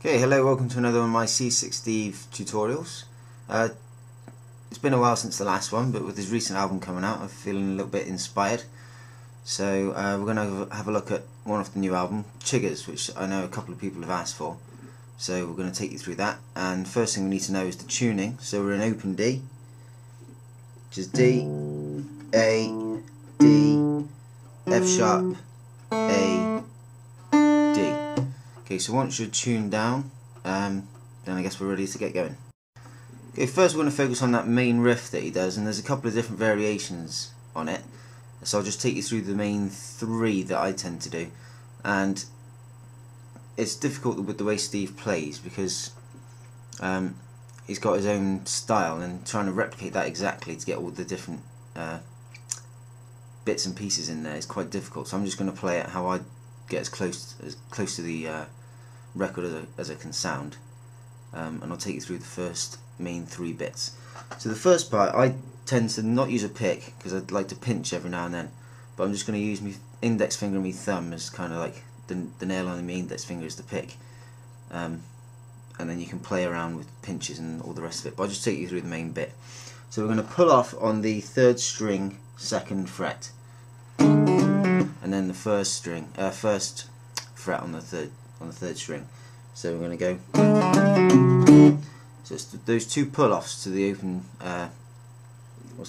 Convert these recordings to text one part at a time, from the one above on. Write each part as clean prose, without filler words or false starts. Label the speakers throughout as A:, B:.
A: Okay, hello, welcome to another one of my C60 tutorials. It's been a while since the last one, but with his recent album coming out I'm feeling a little bit inspired. So we're going to have a look at one of the new album, Chiggers, which I know a couple of people have asked for. So we're going to take you through that, and first thing we need to know is the tuning. So we're in open D, which is D, A, D, F sharp, A, D. Okay, so once you're tuned down, then I guess we're ready to get going. Okay, first we're going to focus on that main riff that he does, and there's a couple of different variations on it. So I'll just take you through the main three that I tend to do. And it's difficult with the way Steve plays because he's got his own style, and trying to replicate that exactly to get all the different bits and pieces in there is quite difficult. So I'm just going to play it how I get as close to the record as it can sound, and I'll take you through the first main three bits. So the first part, I tend to not use a pick because I'd like to pinch every now and then, but I'm just going to use my index finger and my thumb as kind of like the nail on my index finger is the pick, and then you can play around with pinches and all the rest of it, but I'll just take you through the main bit. So we're going to pull off on the 3rd string 2nd fret, and then the first fret on the third string. So we're going to go, so it's those two pull-offs to the open, the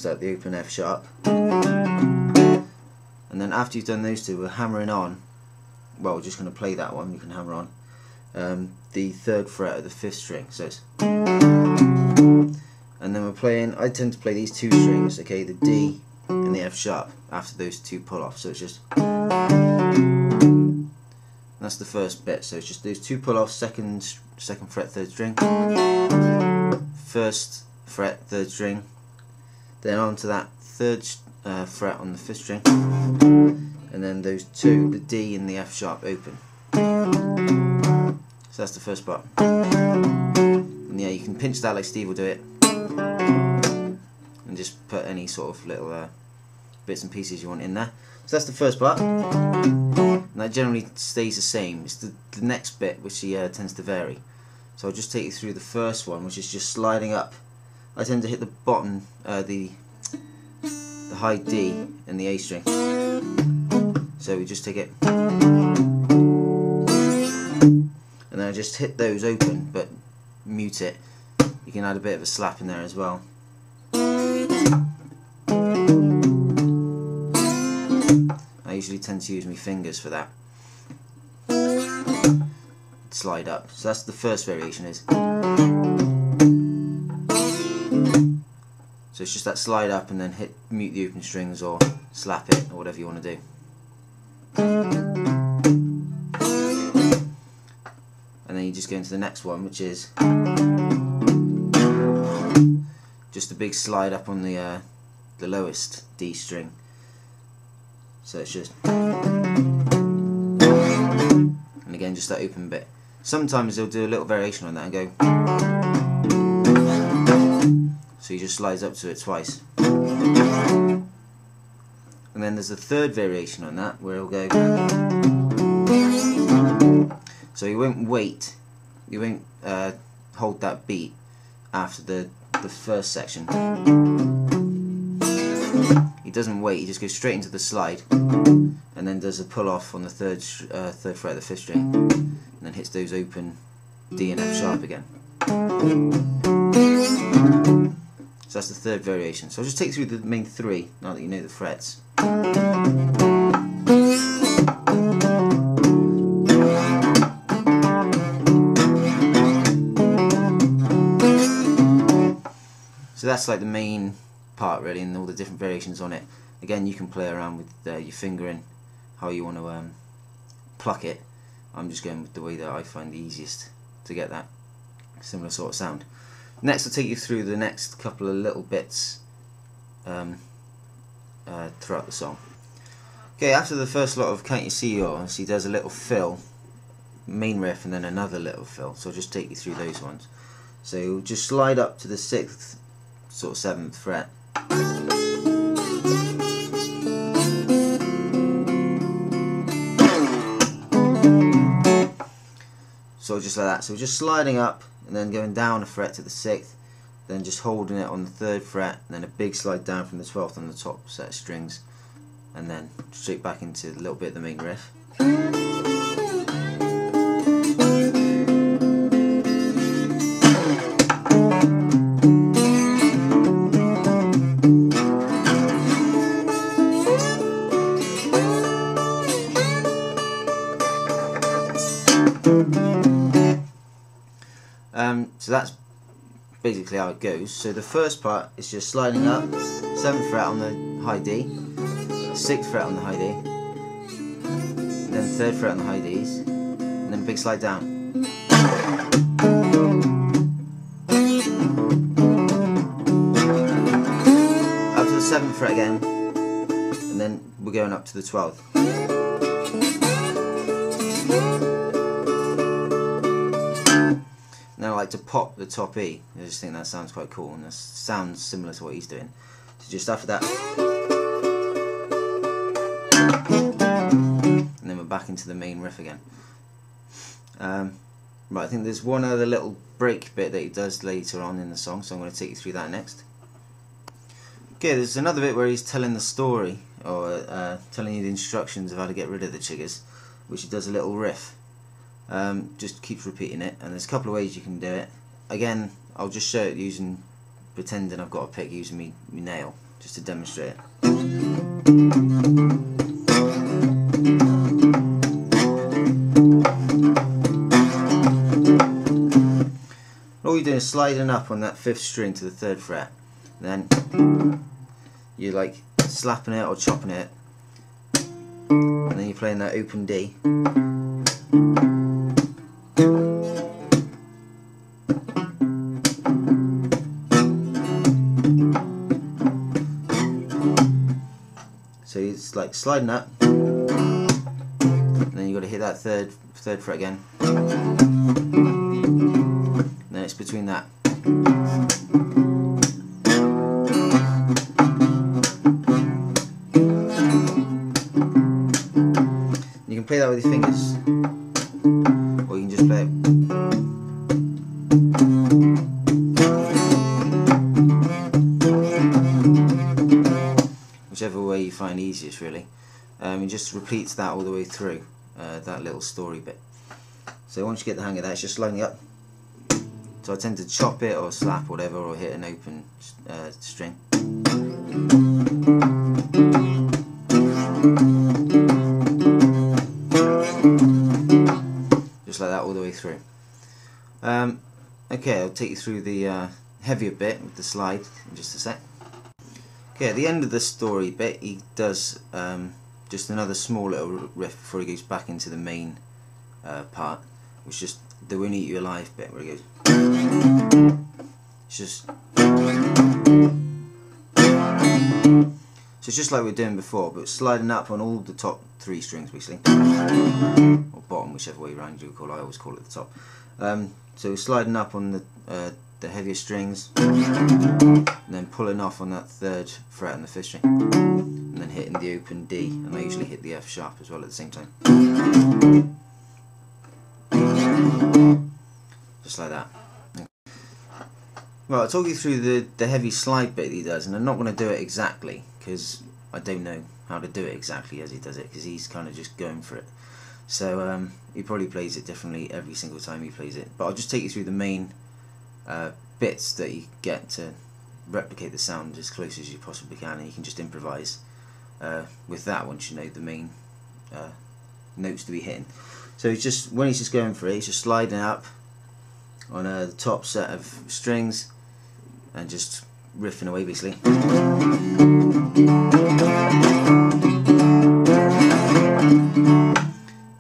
A: open F sharp, and then after you've done those two, we're hammering on, well, we're just going to play that one, you can hammer on the 3rd fret of the 5th string, so it's, and then we're playing, I tend to play these two strings, okay, the D and the F sharp after those two pull-offs, so it's just, that's the first bit. So it's just those two pull-offs, second fret 3rd string, 1st fret 3rd string, then on to that 3rd fret on the 5th string, and then those two, the D and the F sharp open. So that's the first part. And yeah, you can pinch that like Steve will do it, and just put any sort of little bits and pieces you want in there. So that's the first part, and that generally stays the same. It's the next bit which he tends to vary. So I'll just take you through the first one, which is just sliding up. I tend to hit the bottom, the high D and the A string. So we just take it, and then I just hit those open, but mute it. You can add a bit of a slap in there as well. I usually tend to use my fingers for that. Slide up. So that's the first variation is. So it's just that slide up and then mute the open strings or slap it or whatever you want to do. And then you just go into the next one, which is just a big slide up on the lowest D string. So it's just, and again just that open bit. Sometimes they'll do a little variation on that and go, so he just slides up to it twice. And then there's a third variation on that where he'll go, so he won't wait, he won't hold that beat after the first section. He doesn't wait, he just goes straight into the slide and then does a pull off on the 3rd fret of the 5th string, and then hits those open D and F sharp again. So that's the third variation. So I'll just take you through the main three now that you know the frets. So that's like the main part really, and all the different variations on it. Again, you can play around with your finger and how you want to pluck it. I'm just going with the way that I find the easiest to get that similar sort of sound. Next I'll take you through the next couple of little bits throughout the song. Okay, after the first lot of Can't You See Yours, he does a little fill, main riff, and then another little fill. So I'll just take you through those ones. So just slide up to the 6th, sort of 7th fret. So just like that. So just sliding up and then going down a fret to the 6th, then just holding it on the 3rd fret, and then a big slide down from the 12th on the top set of strings, and then straight back into a little bit of the main riff. So that's basically how it goes. So the first part is just sliding up, 7th fret on the high D, 6th fret on the high D, then 3rd fret on the high Ds, and then a big slide down. Up to the 7th fret again, and then we're going up to the 12th. Now I like to pop the top E. I just think that sounds quite cool, and that sounds similar to what he's doing. So just after that, and then we're back into the main riff again. Right, I think there's one other little break bit that he does later on in the song, so I'm going to take you through that next. Okay, there's another bit where he's telling the story, or telling you the instructions of how to get rid of the chiggers, which he does a little riff. Just keeps repeating it, and there's a couple of ways you can do it. Again, I'll just show it using, pretending I've got a pick, using me nail, just to demonstrate it. All you're doing is sliding up on that 5th string to the 3rd fret, and then you're like slapping it or chopping it, and then you're playing that open D. So it's like sliding up, and then you've got to hit that third fret again, and then it's between that. You can play that with your fingers, or you can just play it. Whichever way you find easiest, really. It just repeats that all the way through, that little story bit. So once you get the hang of that, it's just sliding up. So I tend to chop it or slap whatever, or hit an open string. Just like that all the way through. Okay, I'll take you through the heavier bit with the slide in just a sec. Okay, at the end of the story bit, he does just another small little riff before he goes back into the main part, which is just the "Won't Eat You Alive" bit, where he goes. It's just. So it's just like we were doing before, but sliding up on all the top 3 strings, basically, or bottom, whichever way around you call it. I always call it the top. So sliding up on the heavier strings, and then pulling off on that 3rd fret on the 5th string, and then hitting the open D, and I usually hit the F sharp as well at the same time. Just like that. Well, I'll talk you through the heavy slide bit that he does, and I'm not going to do it exactly, because I don't know how to do it exactly as he does it, because he's kind of just going for it. So he probably plays it differently every single time he plays it, but I'll just take you through the main bits that you get to replicate the sound as close as you possibly can, and you can just improvise with that once you know the main notes to be hitting. So it's just, when he's just going for it, he's just sliding up on the top set of strings and just riffing away, basically.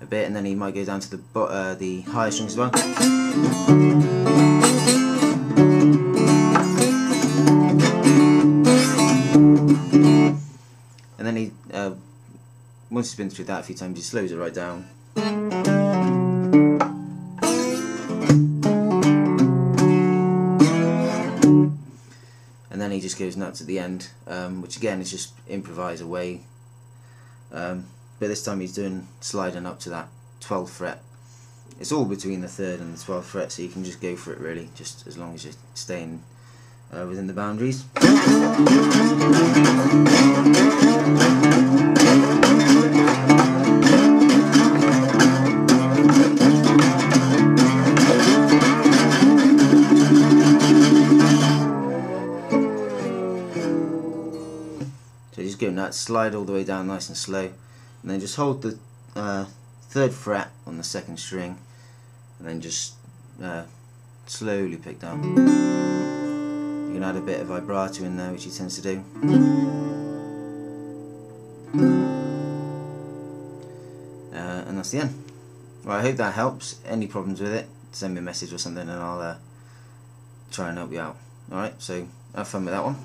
A: A bit, and then he might go down to the higher strings as well. And then he, once he's been through that a few times, he slows it right down. And then he just goes nuts at the end, which again is just improvise away. But this time he's doing sliding up to that 12th fret It's all between the 3rd and the 12th fret, so you can just go for it really, just as long as you're staying within the boundaries. So just go nuts, slide all the way down nice and slow, and then just hold the 3rd fret on the 2nd string, and then just slowly pick down. You can add a bit of vibrato in there, which he tends to do. And that's the end. Well, I hope that helps. Any problems with it, send me a message or something and I'll try and help you out. Alright, so have fun with that one.